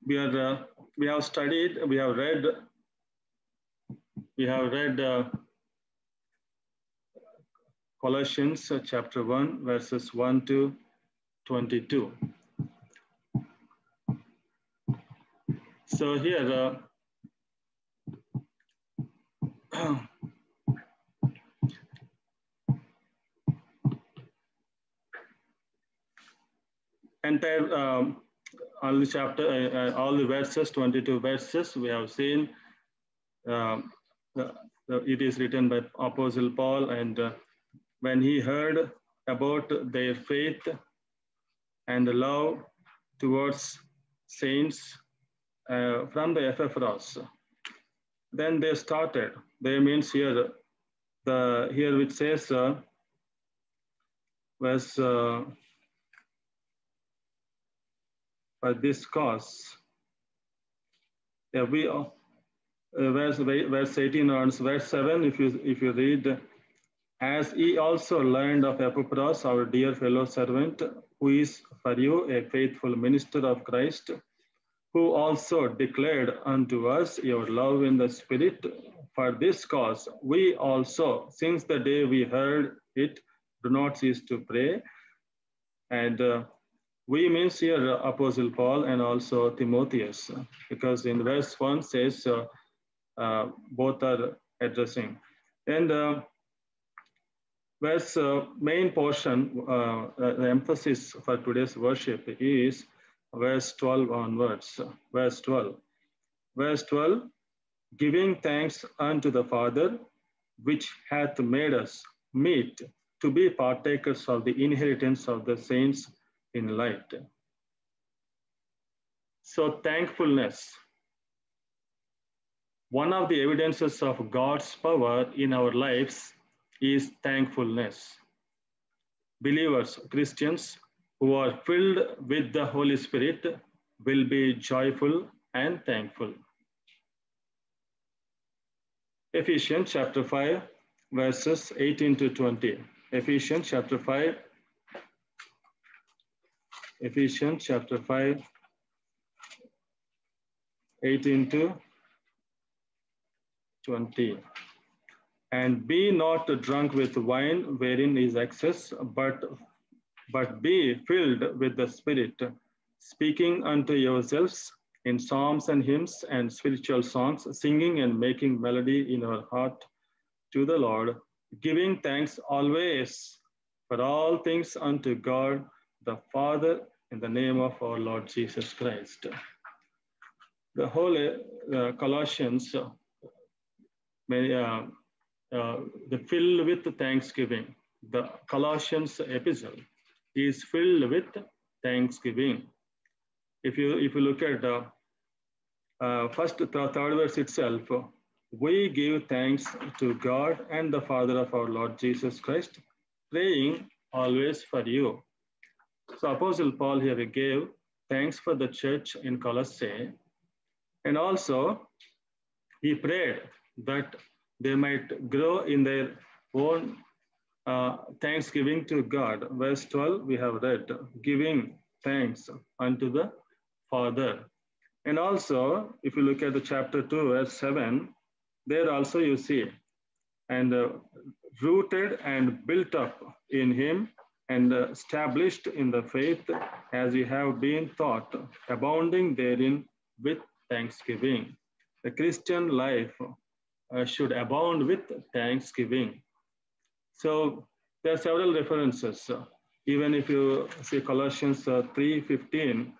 we have studied, we have read Colossians chapter 1, verses 1 to 22. So here, entire all the chapter, all the verses, 22 verses, we have seen. It is written by Apostle Paul, and when he heard about their faith and love towards saints from the Epaphras, then they started. They means here, here which says was for this cause. Yeah, verse 18 on verse 7. If you read, as ye also learned of Epaphras, our dear fellow servant, who is for you a faithful minister of Christ, who also declared unto us your love in the Spirit. For this cause, we also, since the day we heard it, do not cease to pray. And we means here Apostle Paul and also Timotheus, because in verse 1 says both are addressing. And verse main portion, the emphasis for today's worship is verse 12 onwards. Verse 12. Verse 12, giving thanks unto the Father, which hath made us meet to be partakers of the inheritance of the saints in light. So thankfulness. One of the evidences of God's power in our lives is thankfulness. Believers, Christians who are filled with the Holy Spirit will be joyful and thankful. Ephesians chapter 5, verses 18 to 20. Ephesians chapter 5, 18 to 20. And be not drunk with wine wherein is excess, but be filled with the Spirit, speaking unto yourselves in psalms and hymns and spiritual songs, singing and making melody in our heart to the Lord, giving thanks always for all things unto God the Father in the name of our Lord Jesus Christ. The whole Colossians, the filled with thanksgiving. The Colossians epistle is filled with thanksgiving. If you look at third verse itself, we give thanks to God and the Father of our Lord Jesus Christ, praying always for you. So Apostle Paul here gave thanks for the church in Colossae, and also he prayed that they might grow in their own thanksgiving to God. Verse 12, we have read, giving thanks unto the Father. And also, if you look at the chapter 2, verse 7, there also you see, and rooted and built up in him and established in the faith as you have been taught, abounding therein with thanksgiving. The Christian life should abound with thanksgiving. So there are several references. Even if you see Colossians 3:15,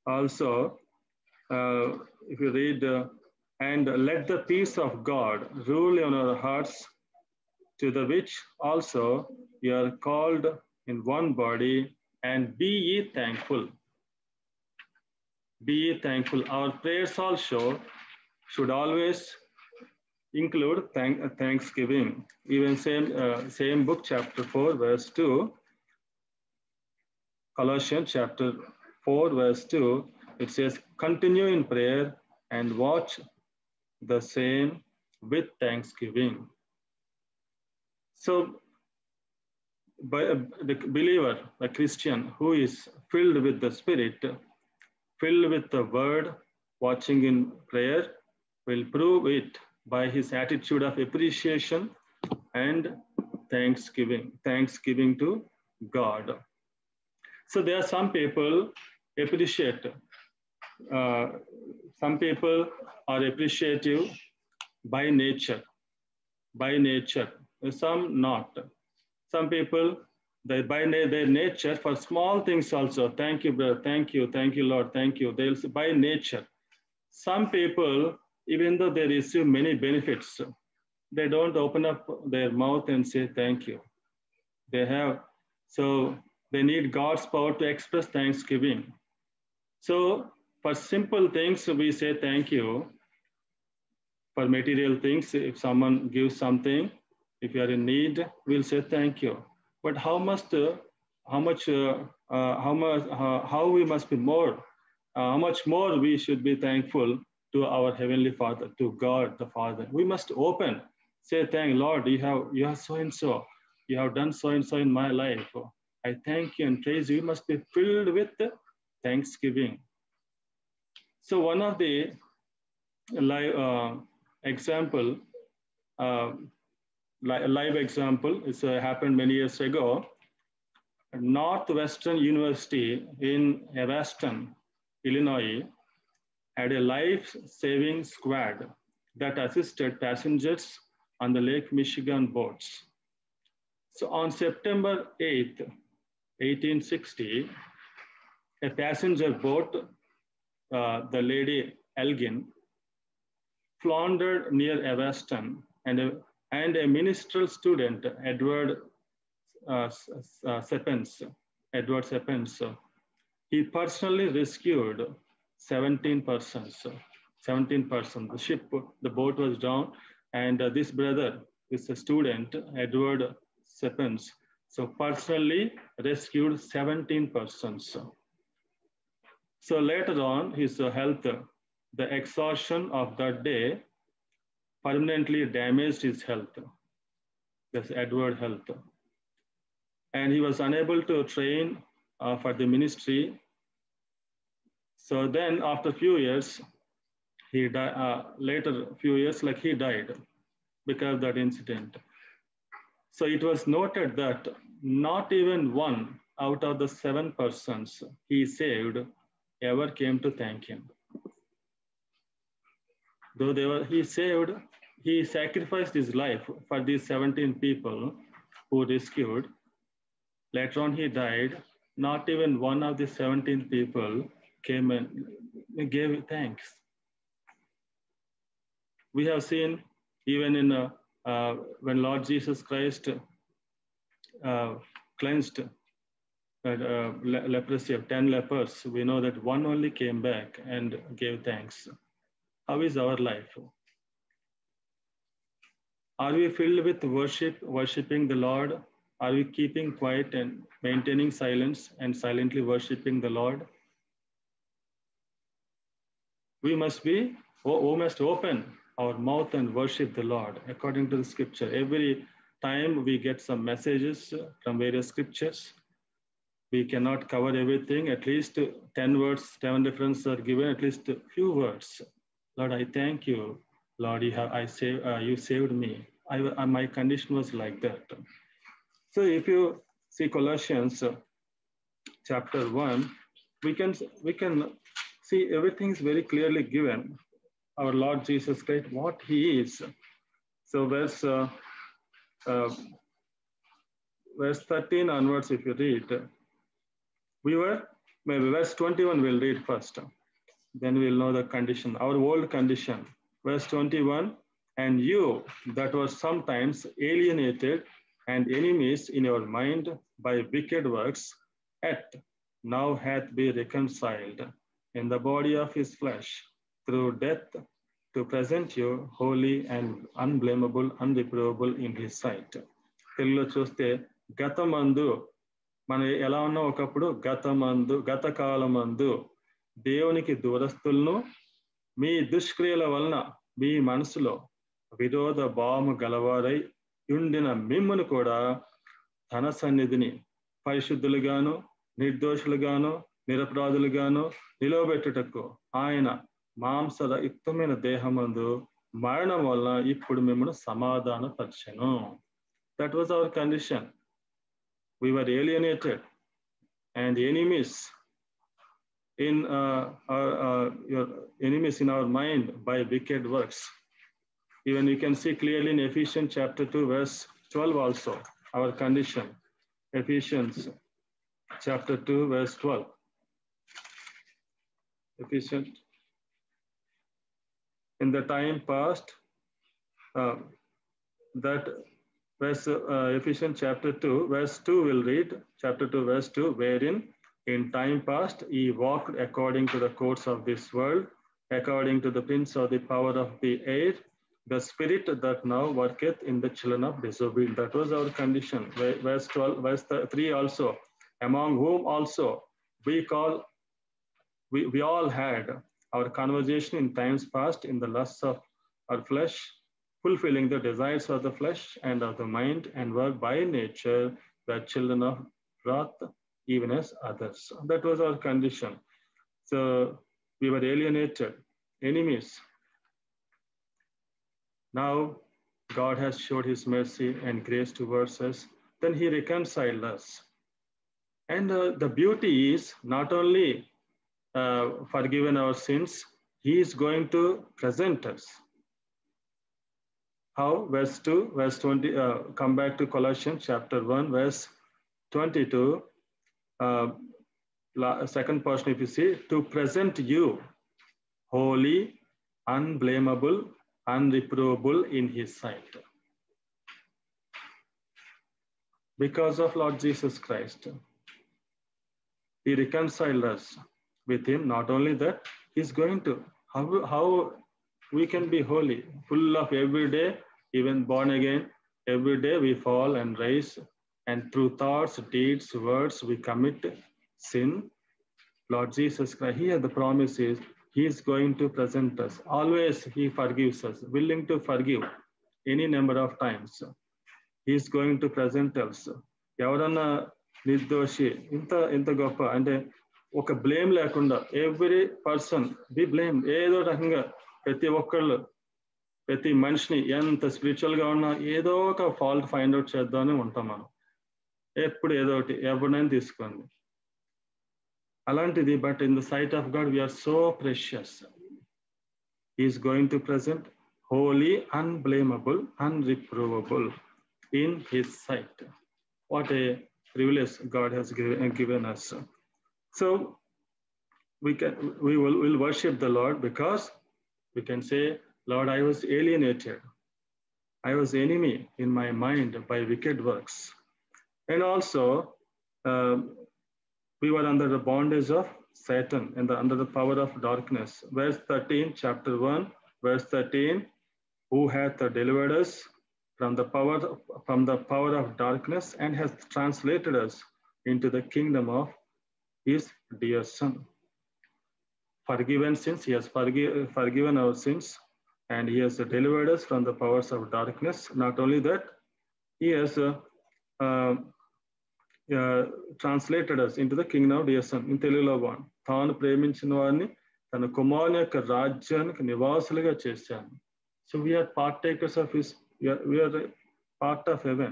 also, if you read, and let the peace of God rule in our hearts, to the which also you are called in one body, and be ye thankful. Be ye thankful. Our prayers also should always include thanksgiving. Even same book, chapter 4, verse 2, Colossians chapter 4, verse 2, it says, continue in prayer and watch the same with thanksgiving. So, by the believer, a Christian who is filled with the Spirit, filled with the word, watching in prayer, will prove it by his attitude of appreciation and thanksgiving to God. So there are some people appreciate, some people are appreciative by nature, some not. Some people, by their nature, for small things also, thank you, brother, thank you, Lord, thank you. They'll say by nature. Some people, even though they receive many benefits, they don't open up their mouth and say thank you. So they need God's power to express thanksgiving. So for simple things, we say thank you. For material things, if someone gives something, if you are in need, we'll say thank you. But how we must be more, how much more we should be thankful to our Heavenly Father, to God the Father. We must open, say, thank Lord, you have so and so, you have done so and so in my life. I thank you and praise you. You must be filled with thanksgiving. So one of the live example, live example, is happened many years ago. Northwestern University in Evanston, Illinois, had a life-saving squad that assisted passengers on the Lake Michigan boats. So on September 8th, 1860, a passenger boat, the Lady Elgin, floundered near Evanston, and a ministerial student, Edward Seppens, he personally rescued 17 persons. The ship, the boat was down, and this brother is a student, Edward Seppens, so personally rescued 17 persons. So later on, his health, the exhaustion of that day permanently damaged his health, this Edward health. And he was unable to train for the ministry. So then after a few years, he died, he died because of that incident. So it was noted that not even one out of the 7 persons he saved ever came to thank him. Though he sacrificed his life for these 17 people who rescued. Later on, he died. Not even one of the 17 people came and gave thanks. We have seen even in when Lord Jesus Christ cleansed leprosy of 10 lepers, we know that one only came back and gave thanks. How is our life? Are we filled with worshiping the Lord? Are we keeping quiet and maintaining silence and silently worshiping the Lord? We must open our mouth and worship the Lord according to the scripture. Every time we get some messages from various scriptures, we cannot cover everything. At least 10 words, 10 references are given, at least a few words. Lord, I thank you. Lord, you saved me. My condition was like that. So if you see Colossians chapter 1, we can see everything is very clearly given. Our Lord Jesus Christ, what he is. So verse 13 onwards, if you read, maybe verse 21 we'll read first. Then we'll know the condition, our old condition. Verse 21, and you that were sometimes alienated and enemies in your mind by wicked works, yet now hath been reconciled in the body of his flesh through death, to present you holy and unblameable, unreprovable in his sight. తెలుగులో చూస్తే గతమందు మనం ఎలా ఉన్నాం ఒకప్పుడు, గతకాలమందు దేవునికి దూరస్తులను మీ దుష్క్రియల వలన మీ మనసులో విరోధ భావము గలవారై ఉండిన మిమ్మును కూడా తన సన్నిధిని పరిశుద్ధులుగాను నిర్దోషులుగాను నిరపరాధులుగాను నిలవబెట్టుటకు ఆయన మాంస యుక్తమైన దేహమందు మరణం వల్ల ఇప్పుడు మిమ్మల్ని సమాధానపరచెను. That was our condition. We were alienated and enemies in your enemies in our mind by wicked works. Even you can see clearly in Ephesians chapter 2 verse 12 also our condition. Ephesians chapter 2 verse 12. Ephesians, in the time past, that verse Ephesians chapter 2 verse 2 will read, chapter 2 verse 2, wherein in time past ye walked according to the course of this world, according to the prince of the power of the air, the spirit that now worketh in the children of disobedience. That was our condition. Verse 12, verse 3 also, among whom also we all had our conversation in times past in the lusts of our flesh, fulfilling the desires of the flesh and of the mind, and were by nature the children of wrath, even as others. That was our condition. So we were alienated, enemies. Now God has showed his mercy and grace towards us. Then he reconciled us. And the beauty is not only forgiven our sins, he is going to present us. How? Verse 2, verse 20, come back to Colossians chapter 1, verse 22. Second portion, if you see, to present you holy, unblameable, unreprovable in his sight. Because of Lord Jesus Christ, he reconciled us with him. Not only that, he's going to, how we can be holy, full of every day, even born again, every day we fall and rise, and through thoughts, deeds, words, we commit sin. Lord Jesus Christ, here the promise is, he is going to present us. Always he forgives us, willing to forgive any number of times. He is going to present us. ఎవరన్నా నిర్దోషి ఇంత గొప్ప అంటే ఒక blame లేకుండా every person B blame, ఏదో రకంగా ప్రతి ఒక్కళ్ళు ప్రతి మనిషిని ఎంత స్పిరిచువల్ గా ఉన్నా ఏదో ఒక ఫాల్ట్ ఫైండ్ అవుట్ చేద్దామని ఉంటాం మనం. ఎప్పుడు ఏదో ఒకటి ఎవరినైనా తీసుకోండి. అలాంటిది, but in the sight of God we are so precious. Is going to present holy, unblamable, unreprovable in his sight. What a privilege God has given us. So we will worship the Lord because we can say, Lord, I was alienated. I was enemy in my mind by wicked works. And also, we were under the bondage of Satan and under the power of darkness. Verse 13, chapter 1, verse 13, who hath delivered us from the power of darkness and has translated us into the kingdom of his dear Son. Forgiven sins, he has forgiven our sins, and he has delivered us from the powers of darkness. Not only that, he has translated us into the kingdom of dear Son. In Telugulo తాను ప్రేమించిన వారిని తన కుమారుని యొక్క రాజ్యానికి నివాసులుగా చేశాను. So we are partakers of his, we are part of heaven.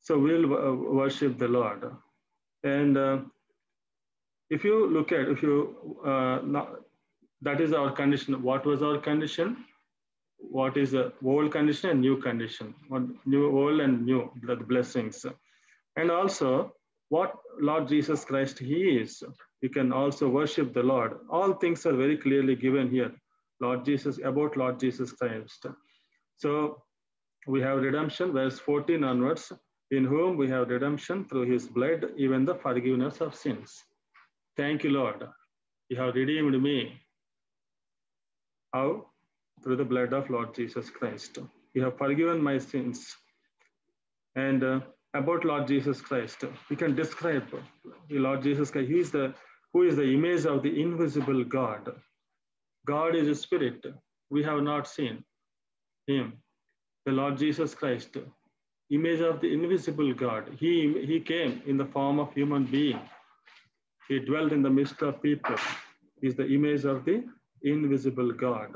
So we'll worship the Lord. And if you look at, that is our condition. What was our condition? What is the old condition and new condition? Old and new, the blessings. And also, what Lord Jesus Christ he is. You can also worship the Lord. All things are very clearly given here. About Lord Jesus Christ. So we have redemption, verse 14 onwards, in whom we have redemption through his blood, even the forgiveness of sins. Thank you, Lord. You have redeemed me. How? Through the blood of Lord Jesus Christ. You have forgiven my sins. And about Lord Jesus Christ, we can describe the Lord Jesus Christ. He is who is the image of the invisible God. God is a spirit. We have not seen him. The Lord Jesus Christ, image of the invisible God. He came in the form of human being. He dwelt in the midst of people. He is the image of the invisible God.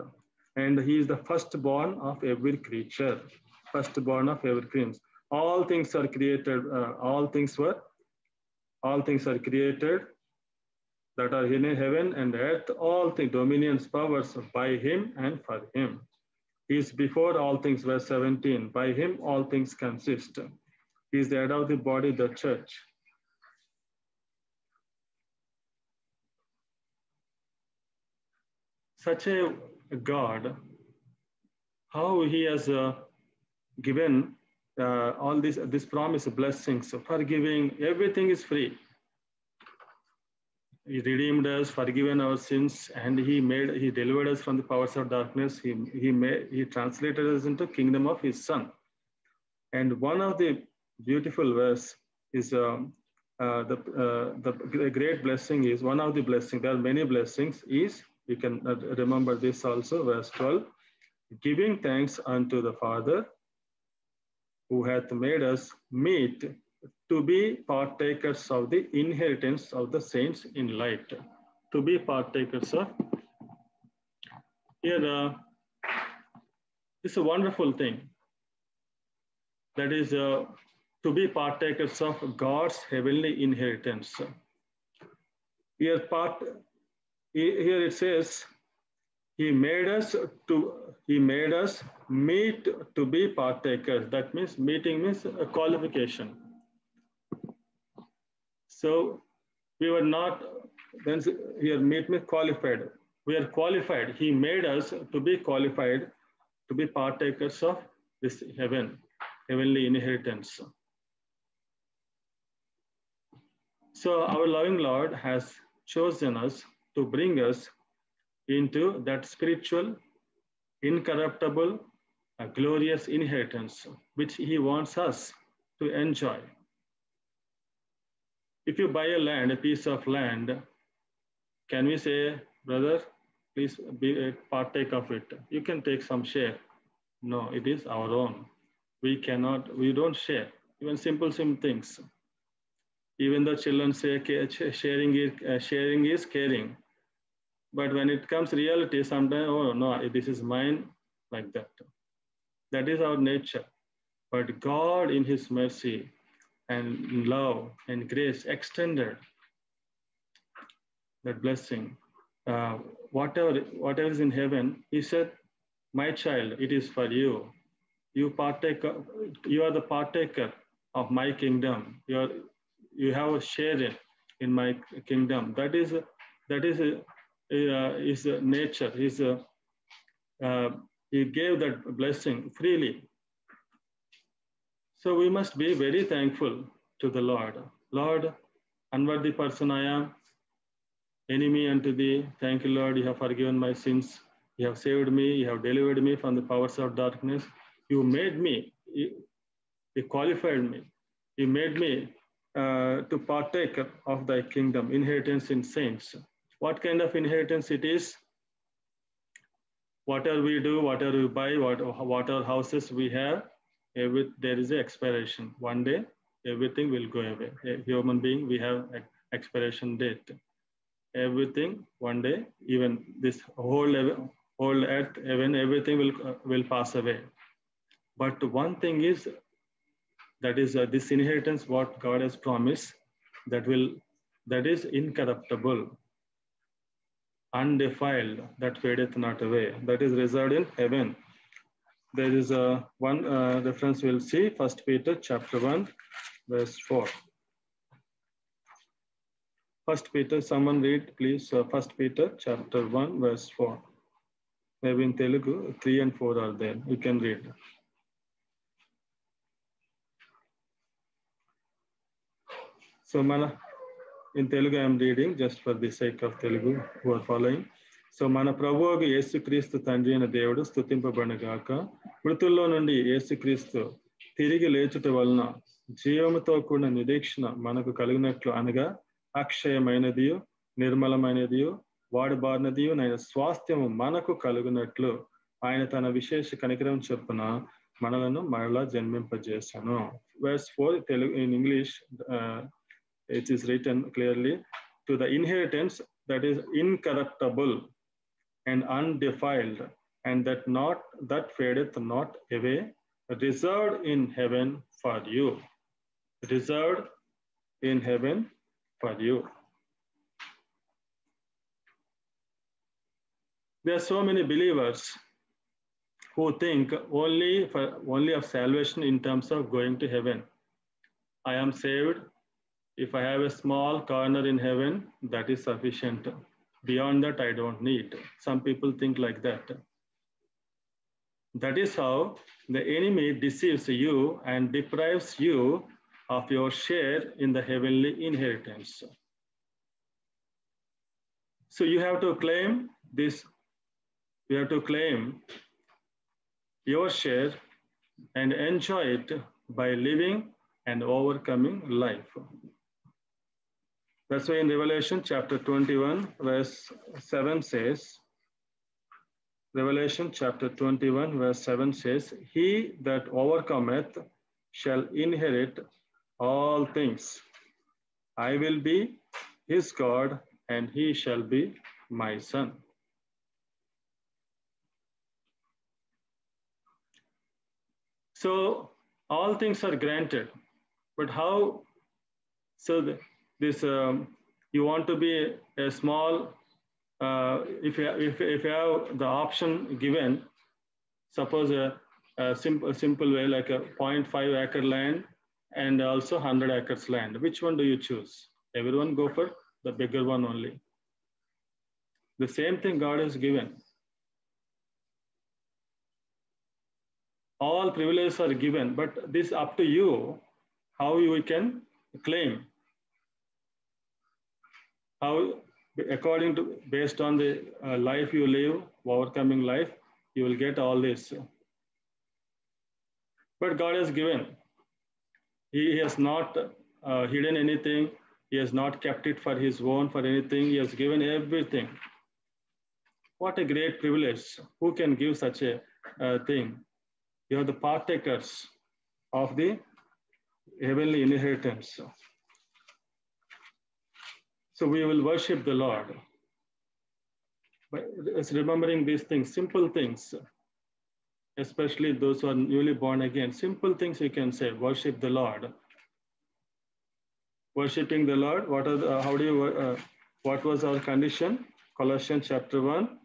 And he is the firstborn of every creature. Firstborn of every creature. All things are created, all things are created that are in heaven and earth, all things, dominions, powers, by him and for him. He is before all things, verse 17. By him all things consist. He is the head of the body, the church. Such a God, how he has given all this promise of blessings, forgiving, everything is free. He redeemed us, forgiven our sins, and he delivered us from the powers of darkness. He translated us into kingdom of his son. And one of the beautiful verse is the great blessing is one of the blessings. There are many blessings. Is you can remember this also, verse 12, giving thanks unto the Father who hath made us meet to be partakers of the inheritance of the saints in light. To be partakers of. Here, it's a wonderful thing. That is to be partakers of God's heavenly inheritance. Here it says, He made us meet to be partakers. That means meeting means a qualification. So we were not, then here meet means qualified. We are qualified. He made us to be qualified to be partakers of this heavenly inheritance. So our loving Lord has chosen us to bring us into that spiritual, incorruptible, glorious inheritance, which he wants us to enjoy. If you buy a piece of land, can we say, brother, please partake of it? You can take some share. No, it is our own. We don't share. Even simple things. Even the children say sharing is caring. But when it comes reality, sometimes, oh no, this is mine, like that. That is our nature. But God in his mercy and love and grace extended that blessing. Whatever is in heaven, he said, my child, it is for you. You are the partaker of my kingdom. You have a share in my kingdom. That is nature. He gave that blessing freely. So we must be very thankful to the Lord. Lord, unworthy person I am, enemy unto thee. Thank you, Lord, you have forgiven my sins. You have saved me. You have delivered me from the powers of darkness. You made me, you qualified me. You made me to partake of thy kingdom, inheritance in saints. What kind of inheritance it is? Whatever we do, whatever we buy, whatever houses we have, there is an expiration. One day, everything will go away. A human being, we have an expiration date. Everything, one day, even this whole earth, heaven, everything will pass away. But one thing is, that is this inheritance, what God has promised, that is incorruptible, undefiled, that fadeth not away. That is reserved in heaven. There is one reference we'll see, 1 Peter chapter 1, verse 4. 1 Peter, someone read please, 1 Peter chapter 1, verse 4. Maybe in Telugu, 3 and 4 are there. You can read. So, in Telugu, I am reading just for the sake of Telugu who are following. So, మన ప్రభువు యేసుక్రీస్తు తండ్రి అయిన దేవుడు స్తుతింపబడుగాక. మృతుల్లో నుండి యేసుక్రీస్తు తిరిగి లేచుట వలన జీవముతో కూడిన నిరీక్షణ మనకు కలిగినట్లు, అనగా అక్షయమైనదియు నిర్మలమైనదియు వాడబారినదియు నైన స్వాస్థ్యము మనకు కలుగునట్లు ఆయన తన విశేష కనికరం చొప్పున మనలను మరలా జన్మింపజేశాను. Verse 4, in English, it is written clearly, to the inheritance that is incorruptible and undefiled, and that fadeth not away, reserved in heaven for you. Reserved in heaven for you. There are so many believers who think only of salvation in terms of going to heaven. I am saved. If I have a small corner in heaven, that is sufficient. Beyond that, I don't need. Some people think like that. That is how the enemy deceives you and deprives you of your share in the heavenly inheritance. So you have to claim this. You have to claim your share and enjoy it by living an overcoming life. That's why in Revelation chapter 21, verse 7 says, Revelation chapter 21, verse 7 says, he that overcometh shall inherit all things. I will be his God, and he shall be my son. So all things are granted, but how? So you want to be a small. If you have the option given, suppose a simple way like a 0.5 acre land and also 100 acres land. Which one do you choose? Everyone go for the bigger one only. The same thing God has given. All privileges are given, but this up to you how you can claim. How, according to, based on the life you live, overcoming life, you will get all this. But God has given. He has not hidden anything. He has not kept it for his own, for anything. He has given everything. What a great privilege. Who can give such a thing? You are the partakers of the heavenly inheritance. So we will worship the Lord. But it's remembering these things, simple things, especially those who are newly born again. Simple things you can say, worship the Lord. Worshipping the Lord, what was our condition? Colossians chapter 1.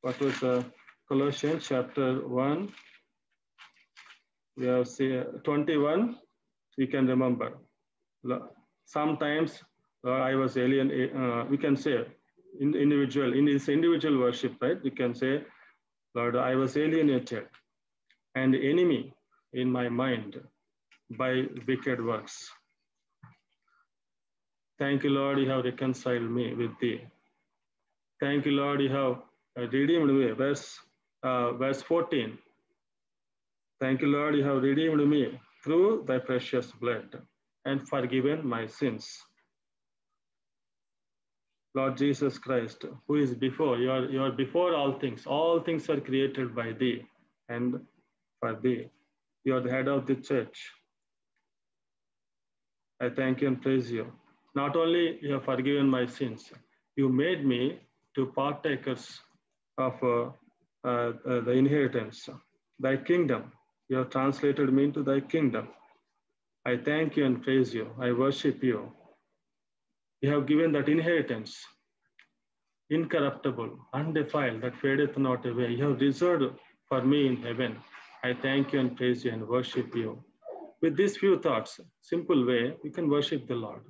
What was Colossians chapter 1? We have 21, you can remember. Sometimes I was alien, we can say, in this individual worship, right? We can say, Lord, I was alienated and enemy in my mind by wicked works. Thank you, Lord, you have reconciled me with thee. Thank you, Lord, you have redeemed me. Verse 14. Thank you, Lord, you have redeemed me through thy precious blood and forgiven my sins. Lord Jesus Christ, who is before, you are before all things. All things are created by thee and for thee. You are the head of the church. I thank you and praise you. Not only you have forgiven my sins, you made me to partakers of the inheritance, thy kingdom. You have translated me into thy kingdom. I thank you and praise you. I worship you. You have given that inheritance, incorruptible, undefiled, that fadeth not away. You have reserved for me in heaven. I thank you and praise you and worship you. With these few thoughts, simple way, we can worship the Lord.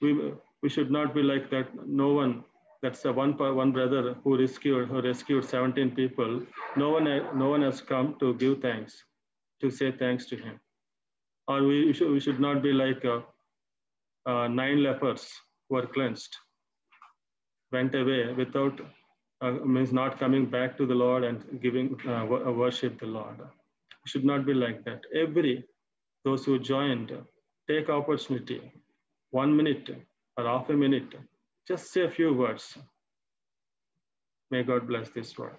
We should not be like that. No one, that's one brother who rescued 17 people. No one has come to give thanks, to say thanks to him. Or we should not be like 9 lepers who were cleansed, went away without, means not coming back to the Lord and giving worship the Lord. We should not be like that. Those who joined, take opportunity, 1 minute or half a minute, just say a few words. May God bless this word.